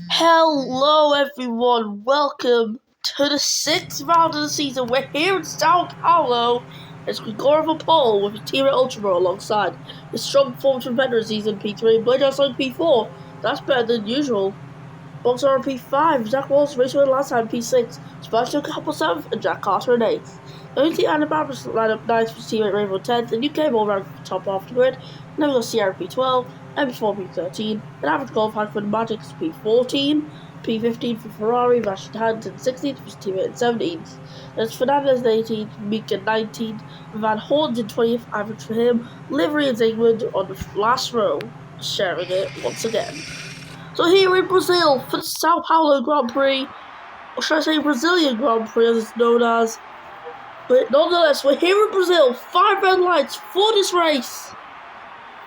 Hello everyone, welcome to the sixth round of the season. We're here in Sao Paulo as Gregor Paul with his team at Ultra alongside his strong performance from veteran season P3 and Blade Outside P4. That's better than usual. Boxer on P5, Zach Walsh racing with last time P6, Sebastian Couple 7th, and Jack Carter in 8th. The only team Anna Barbara's lineup 9th for teammate Rainbow 10th, and UK all round top half the grid. And then we got Sierra P12, M4 P13, and average qualifying for the Magic is P14, P15 for Ferrari, Rashid Hanton 16th for his teammate in 17th. There's Fernandez 18th, Mika 19th, Van Horn's in 20th, average for him, Livery and Zygmunt on the last row, sharing it once again. So here in Brazil for the Sao Paulo Grand Prix, or should I say Brazilian Grand Prix as it's known as. But nonetheless, we're here in Brazil, 5 red lights for this race.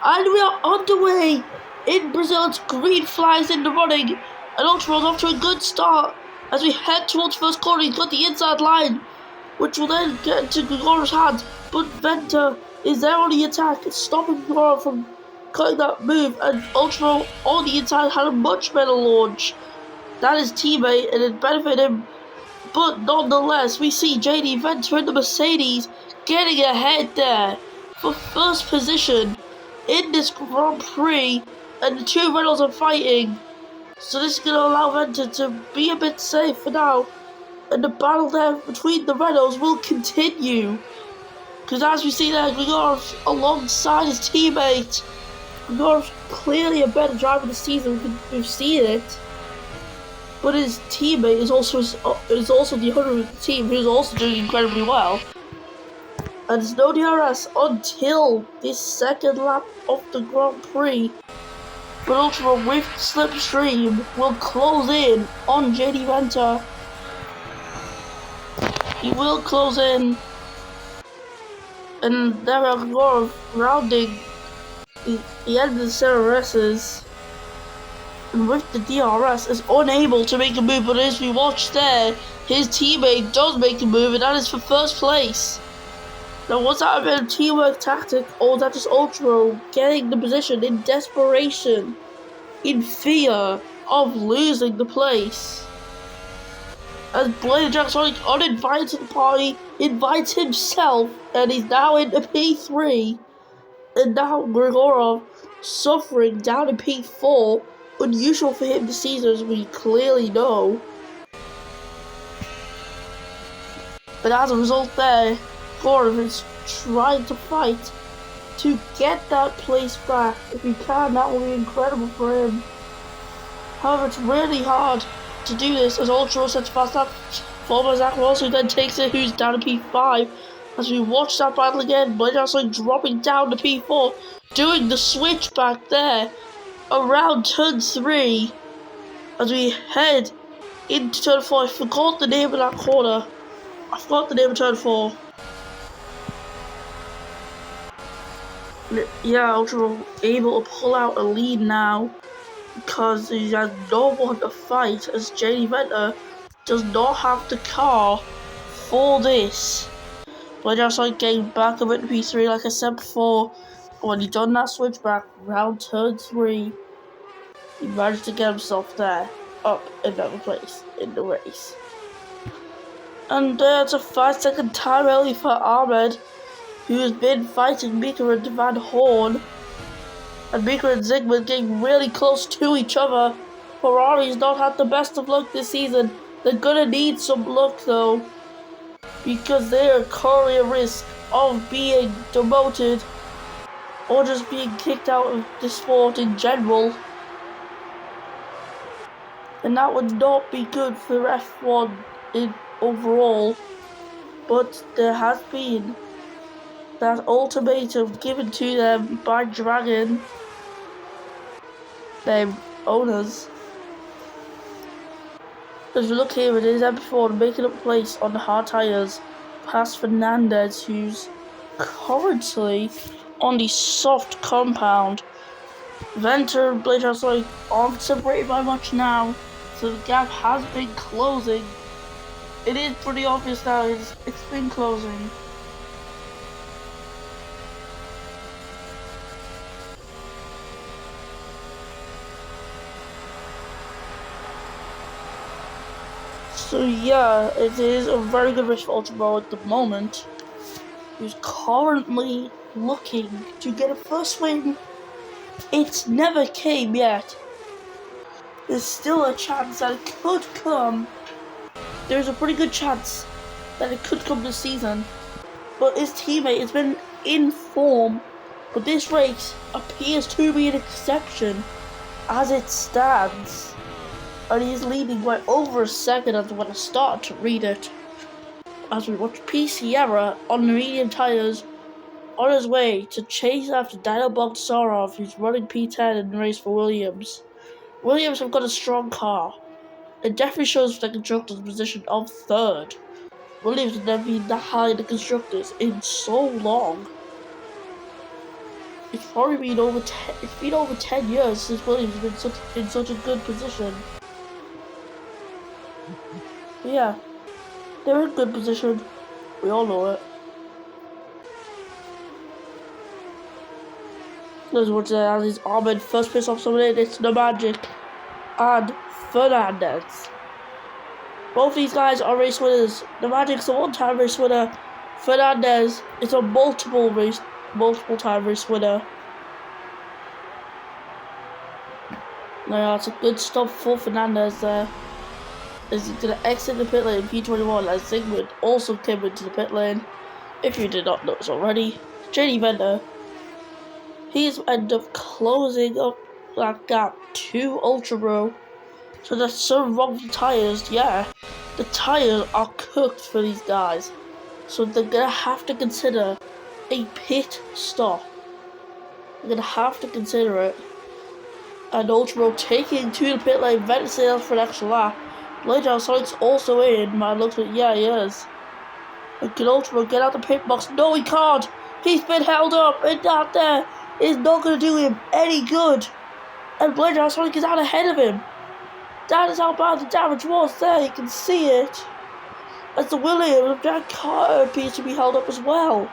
And we are underway in Brazil. It's green flags in the running. And Ultra's off to a good start as we head towards first corner. He's got the inside line, which will then get into Gregor's hands. But Venter is there on the attack, stopping Gregor from cutting that move, and Ultra on the inside had a much better launch than his teammate, and it benefited him. But nonetheless, we see JD Venter in the Mercedes getting ahead there for first position in this Grand Prix, and the two Renaults are fighting. So this is going to allow Venter to be a bit safe for now, and the battle there between the Renaults will continue. Because as we see there, Gregor's alongside his teammate. Gregor's clearly a better driver this season, we've seen it. But his teammate is also the owner of the team, who's also doing incredibly well. And there's no DRS until this second lap of the Grand Prix. But Ultra with Slipstream will close in on JD Venter. He will close in. And there are Gregor rounding the end of the CRS's, and with the DRS is unable to make a move, but as we watch there, his teammate does make a move, and that is for first place. Now, was that a bit of teamwork tactic, or was that just Ultra getting the position in desperation, in fear of losing the place? As Blade Jack Sonic, uninvited to the party, invites himself, and he's now into P3. And now Grigorov suffering down in P4, unusual for him this season, as we clearly know. But as a result there, Grigorov is trying to fight to get that place back. If he can, that will be incredible for him. However, it's really hard to do this as Ultra sets fast up for Zach Walsh, who then takes it, who's down to P5. As we watch that battle again, Blade Outside dropping down to P4, doing the switch back there around turn 3. As we head into turn 4, I forgot the name of that corner. I forgot the name of turn 4. Yeah, Ultra able to pull out a lead now because he has no one to fight, as JD Venter does not have the car for this. Blade Outside getting back a bit to P3, like I said before. When he done that switch back round turn 3, he managed to get himself there, up another place in the race. And it's a 5-second time early for Ahmed, who has been fighting Mika and Van Horn. And Mika and Zygmunt getting really close to each other. Ferrari's not had the best of luck this season. They're gonna need some luck though, because they are currently at risk of being demoted or just being kicked out of the sport in general. And that would not be good for F1 overall. But there has been that ultimatum given to them by Dragon, their owners. As we look here, it is MP4 making up place on the hard tyres past Fernandez, who's currently on the soft compound. Venter and Blade Outside aren't separated by much now, so the gap has been closing. It is pretty obvious now, it's been closing. So yeah, it is a very good race for Ultra Bro at the moment. He's currently looking to get a first win. It never came yet. There's still a chance that it could come. There's a pretty good chance that it could come this season. But his teammate has been in form. But this race appears to be an exception as it stands. And he's leading by over a second as when I start to read it. As we watch P. Sierra on the medium tyres on his way to chase after Daniel Bogdanov, who's running P10 in the race for Williams. Williams have got a strong car. It definitely shows for the constructors' position of third. Williams has never been that high in the constructors in so long. It's probably been over 10 years since Williams has been in such a good position. But yeah, they're in good position. We all know it. Let's watch that as Ahmed first piss off someone in. It's the Magic and Fernandez. Both these guys are race winners. The Magic's a one-time race winner. Fernandez is a multiple-time race winner. Now it's a good stop for Fernandez there. As he's going to exit the pit lane in P21 as Zygmunt also came into the pit lane. If you did not notice already, JD Vender, he's ended up closing up that gap to Ultra Bro. So that's so wrong with the tyres, yeah. The tyres are cooked for these guys. So they're going to have to consider a pit stop. They're going to have to consider it. And Ultra Bro taking to the pit lane, Vender sails for an extra lap. Later, Sonic's also in. Man, looks like, yeah, he is. And can Ultra Bro get out the pit box? No, he can't. He's been held up, and that there is not going to do him any good. And Blazer Sonic is out ahead of him. That is how bad the damage was there. You can see it. As the Williams of Jack Carter appears to be held up as well.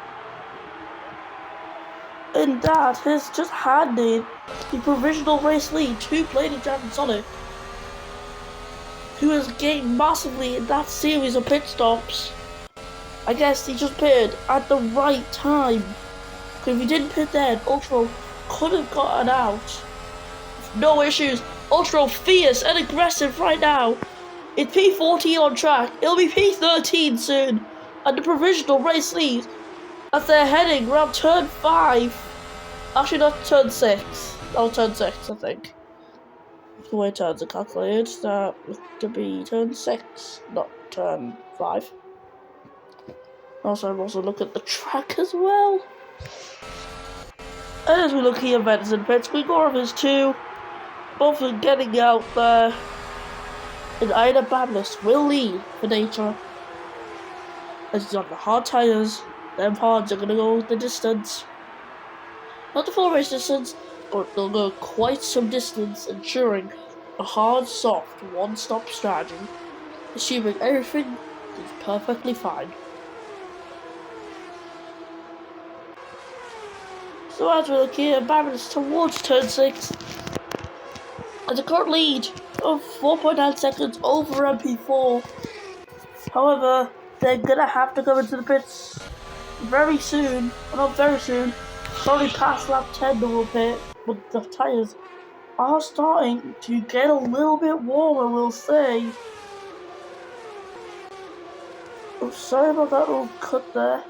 And that has just handed the provisional race lead to Bladed Dragon Sonic, who has gained massively in that series of pit stops. I guess he just pitted at the right time. Because if he didn't pit then, Ultra could have gotten out. No issues. Ultra fierce and aggressive right now. It's P14 on track. It'll be P13 soon. And the provisional race lead as they're heading around turn 5. Actually, not turn 6. Oh, turn 6, I think. The way turns are calculated, that would to be turn 6, not turn 5. Also, I'm also looking at the track as well. And as we look here, Vents and pits, Grigorov is 2. Both are getting out there. And Ida Bablis will lead for Nature. As he's on the hard tyres, them hards are going to go the distance. Not the full race distance, but they'll go quite some distance, ensuring a hard, soft, one-stop strategy, assuming everything is perfectly fine. So as we look here, Babbitt's towards turn 6, as a current lead of 4.9 seconds over MP4. However, they're gonna have to come into the pits very soon, well, not very soon, probably past lap 10 they will pit, but the tyres are starting to get a little bit warmer, we'll say. I'm sorry about that little cut there.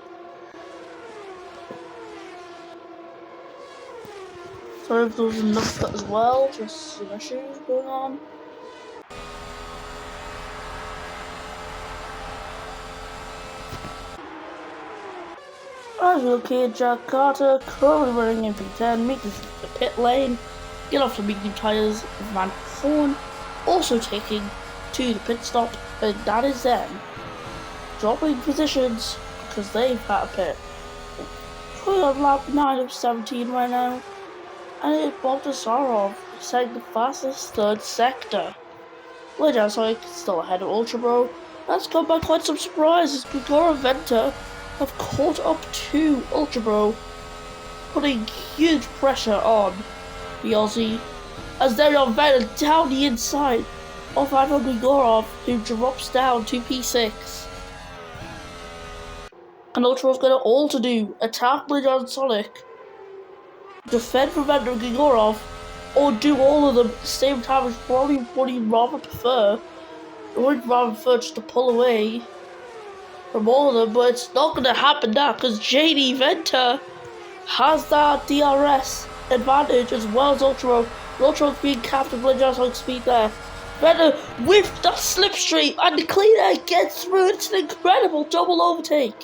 Sorry if there was enough cut as well, just some issues going on. As we look here, Jack Carter currently running in P10, making the pit lane, get off the medium tyres, Van Horn also taking to the pit stop, and that is them dropping positions because they've had a pit. We're on lap 9 of 17 right now, and it's Bogdanov setting the fastest third sector. Later, Sonic still ahead of Ultra Bro. That's come by quite some surprise as Grigorov and Venter have caught up to Ultra Bro, putting huge pressure on the Aussie as they're on Venter down the inside. of Ivan Grigorov, who drops down to P6. And Ultra's going to alter do, attack Blade on Sonic, defend from Ivan Grigorov, or do all of them at the same time, which probably would he rather prefer. I would rather prefer just to pull away from all of them, but it's not going to happen now because A.G.E Venter has that DRS advantage as well as Ultra. Ultra's being capped with Blade speed there. Venter with the slipstream and the clean air gets through. It's an incredible double overtake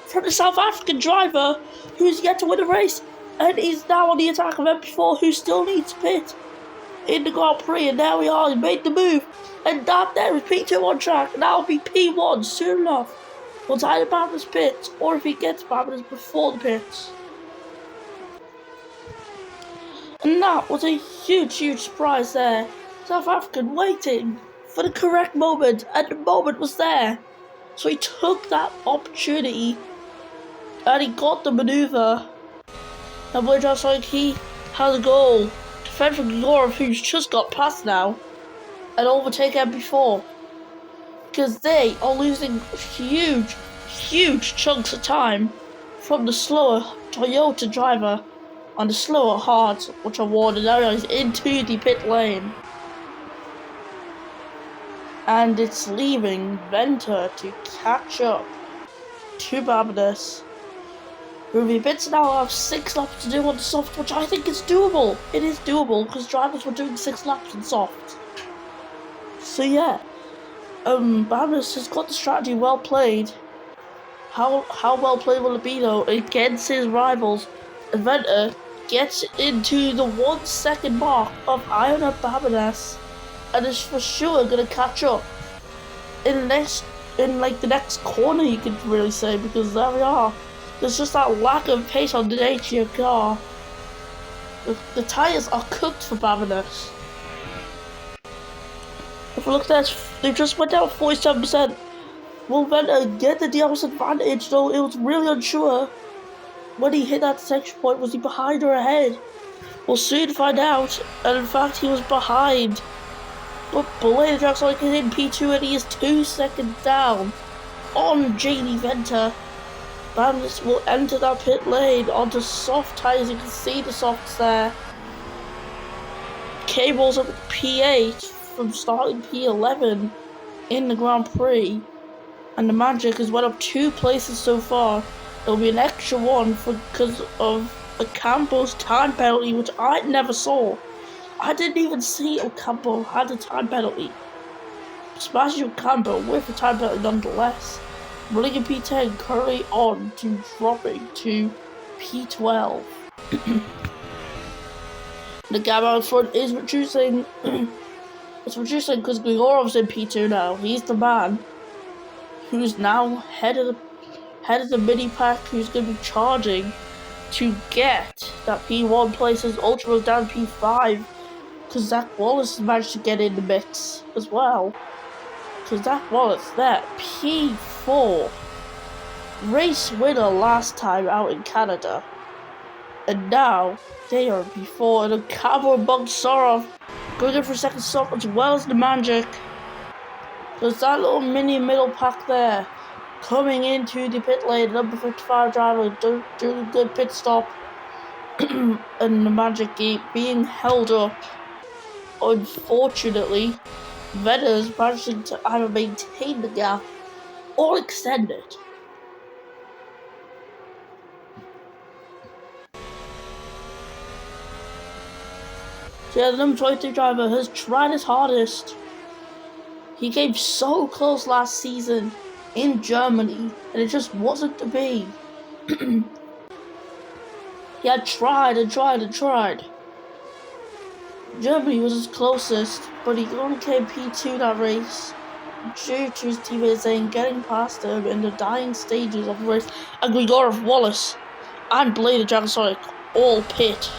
from the South African driver who's yet to win a race and is now on the attack of MP4 who still needs to pit in the Grand Prix, and there we are, he made the move, and that there is P2 on track, and that'll be P1 soon enough. Once either Babin's pits, or if he gets Babin's before the pits. And that was a huge surprise there. South African waiting for the correct moment, and the moment was there. So he took that opportunity, and he got the maneuver. And Blade just like he has a goal. Defend from Grigorov, who's just got past now, and overtake MP4. Because they are losing huge chunks of time from the slower Toyota driver on the slower hards, which are warned, and now he's into the pit lane. And it's leaving Venter to catch up to Babinus. Ruby Bits now have 6 laps to do on the soft, which I think is doable. It is doable because drivers were doing 6 laps on soft. So yeah, Babinus has got the strategy well played. How well played will it be though against his rivals? And Venter gets into the 1 second mark of Iona Babinus and is for sure gonna catch up in the next corner, you could really say, because there we are. There's just that lack of pace on the HGE car. The tyres are cooked for Babinus. If we look at this, they just went down 47%. Will Venter get the DRS advantage though? It was really unsure when he hit that section point. Was he behind or ahead? We'll soon find out. And in fact, he was behind. But Blade Jack's like in P2 and he is 2 seconds down on A.G.E Venter. Babinus will enter that pit lane onto soft tyres. You can see the softs there. Cables up at P8 from starting P11 in the Grand Prix. And the Magic has went up 2 places so far. There'll be an extra one because of Ocampo's time penalty, which I never saw. I didn't even see Ocampo had a time penalty. Smashing Ocampo with a time penalty nonetheless. Running in P10, currently on to dropping to P12. The gap out front is reducing. It's reducing because Grigorov's in P2 now. He's the man who's now head of the mini pack, who's going to be charging to get that P1 places Ultra down P5. Because Zach Wallace has managed to get in the mix as well. So Zach Wallace there, P4. Race winner last time out in Canada. And now they are P4. And Ocampo and Bogsarov going in for a second stop as well as the Magic. There's that little mini middle pack there. Coming into the pit lane, number 55 driver doing a good pit stop. And the Magic gate being held up. Unfortunately, Venter's managing to either maintain the gap or extend it. So yeah, the number 23 driver has tried his hardest. He came so close last season in Germany, and it just wasn't to be. He had tried and tried. Germany was his closest, but he only came P2 that race due to his teammates saying getting past him in the dying stages of the race. And Grigorov, Wallace and Blade of Jacksonic all pit.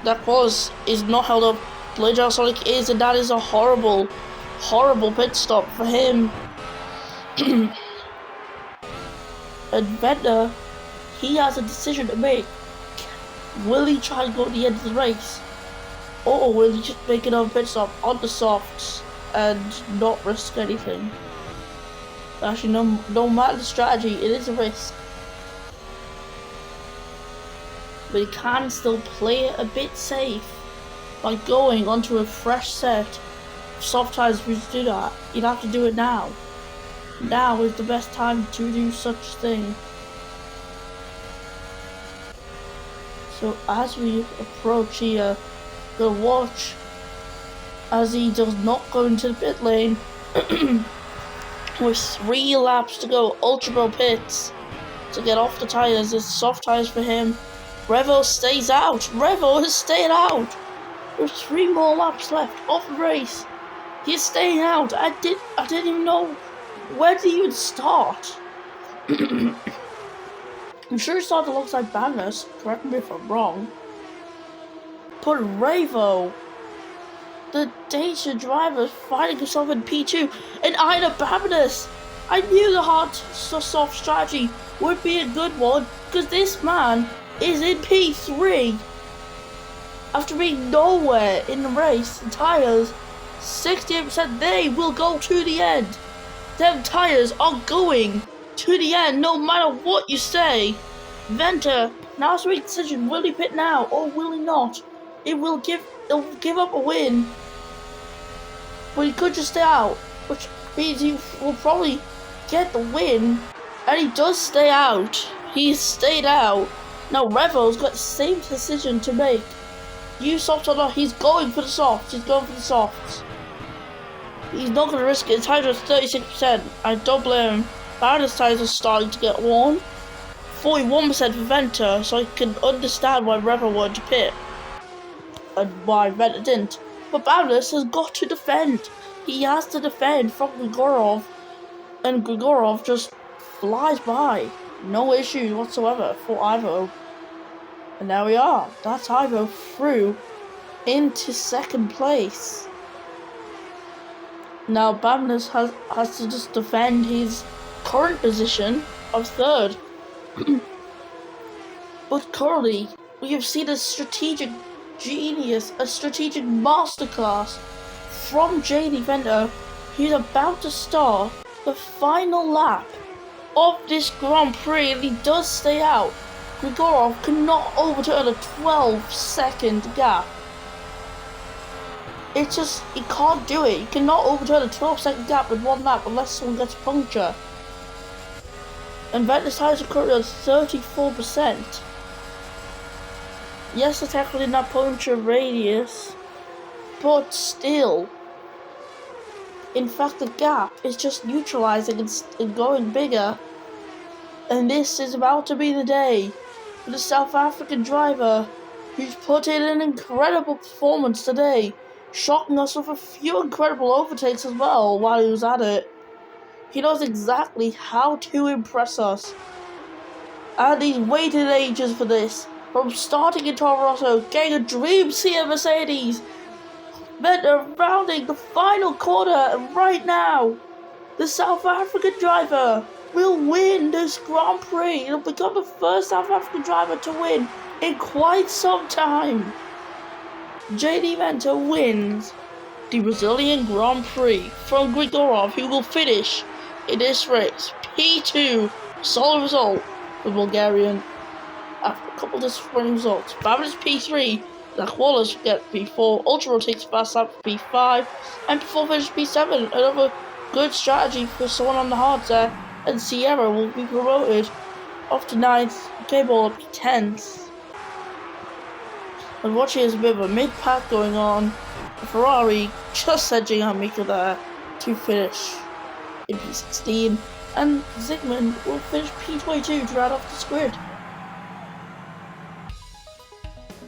That Wallace is not held up. Blade of Jacksonic is, and that is a horrible pit stop for him. And Venter, he has a decision to make. Will he try and go to the end of the race? or will he just make another pit stop on the softs and not risk anything? Actually, no matter the strategy, it is a risk. But he can still play it a bit safe by going onto a fresh set of soft tires. If you do that, you'd have to do it now. Now is the best time to do such thing. So as we approach here, we'll watch as he does not go into the pit lane. With 3 laps to go, Ultra Pro pits to get off the tires. There's soft tires for him. Revo stays out. Revo has stayed out. There's 3 more laps left of the race. He's staying out. I didn't even know where did he even start. I'm sure he started alongside Banners. Correct me if I'm wrong. But Revo, the Dacia driver, finding himself in P2, and Ida Babinus. I knew the hard soft strategy would be a good one, because this man is in P3 after being nowhere in the race. The tires, 68%, they will go to the end. Them tires are going to the end no matter what you say. Venter now has to make a decision. Will he pit now or will he not? It'll give up a win, but he could just stay out, which means he will probably get the win. And he does stay out. He's stayed out. Now Revo's got the same decision to make. Use softs or not, he's going for the softs. He's going for the softs. He's not going to risk it. His tires are 36%. I don't blame him. Bowden's tires are starting to get worn. 41% for Venter, so I can understand why Revo wanted to pit and why Venter didn't. But Bowden's has got to defend. He has to defend from Grigorov, and Grigorov just flies by. No issues whatsoever for Ivo. And there we are. That's Ivo through into 2nd place. Now Babinus has to just defend his current position of 3rd. But currently, we have seen a strategic genius, a strategic masterclass from J.D. Venter. He's about to start the final lap of this Grand Prix, and he does stay out. Grigorov cannot overturn a 12-second gap. It's just, he can't do it. He cannot overturn a 12-second gap in 1 lap unless someone gets a puncture. And Venter's tires are currently on 34%. Yes, they're technically not puncture radius, but still. In fact, the gap is just neutralizing and going bigger. And this is about to be the day for the South African driver who's put in an incredible performance today, shocking us with a few incredible overtakes as well while he was at it. He knows exactly how to impress us. And he's waited ages for this. From starting in Toro Rosso, getting a dream seat at Mercedes, Venter rounding the final corner, and right now, the South African driver will win this Grand Prix. He'll become the first South African driver to win in quite some time. J.D. Venter wins the Brazilian Grand Prix from Grigorov, who will finish in this race P2. Solid result for Bulgarian after a couple of disappointing results. Babin's P3, Zach Wallace get P4, Ultra takes fast lap for P5, and before finish P7. Another good strategy for someone on the hards there, and Sierra will be promoted off to 9th, K-Ball up to 10th. And watching is a bit of a mid-pack going on. Ferrari just edging out Mika there to finish in P16, and Zygmunt will finish P22 to round off the grid.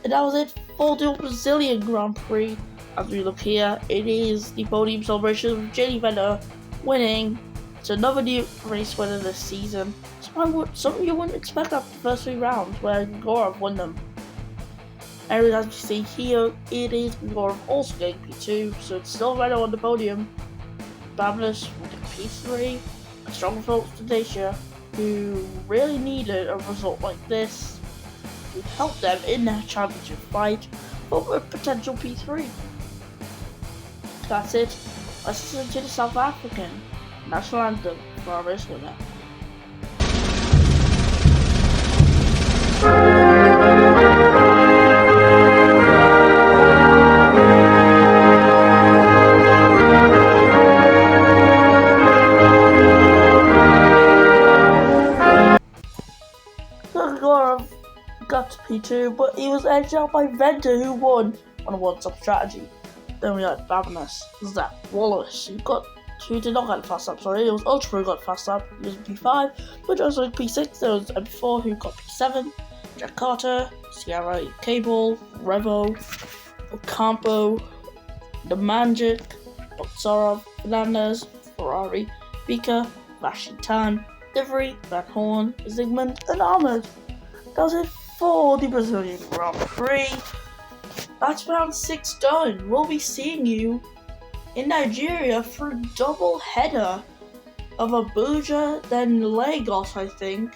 And that was it for the Brazilian Grand Prix. As we look here, it is the podium celebration of J.D. Venter winning. It's another new race winner this season. Something you wouldn't expect after the first 3 rounds, where Grigorov won them. And as you see here, it is Grigorov also getting P2, so it's still right on the podium. Babinus will get P3. A strong result to Dacia, who really needed a result like this to help them in their championship fight. for a potential P3. That's it. Let's listen to the South African national anthem for our race winner. Gorov got to P2, but he was edged out by Venter, who won on a one-stop strategy. Then we had Babanus, Zach Wallace, who did not get a fast lap, sorry. It was Ultra who got a fast lap, he was P5, but also in P6, there was MP4 who got P7, Jack Carter, Sierra Cable, Revo, Ocampo, The Magic, Botsarov, Fernandez, Ferrari, Vika, Vashitan, Livery, Van Horn, Zygmunt, and Ahmed. That was it for the Brazilian Grand Prix. That's round 6 done. We'll be seeing you in Nigeria for a double header of Abuja, then Lagos, I think.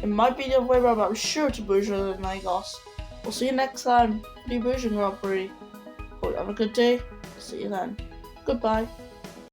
It might be the other way around, but I'm sure it's Abuja than Lagos. We'll see you next time for the Abuja Grand Prix. Hope you have a good day. See you then. Goodbye.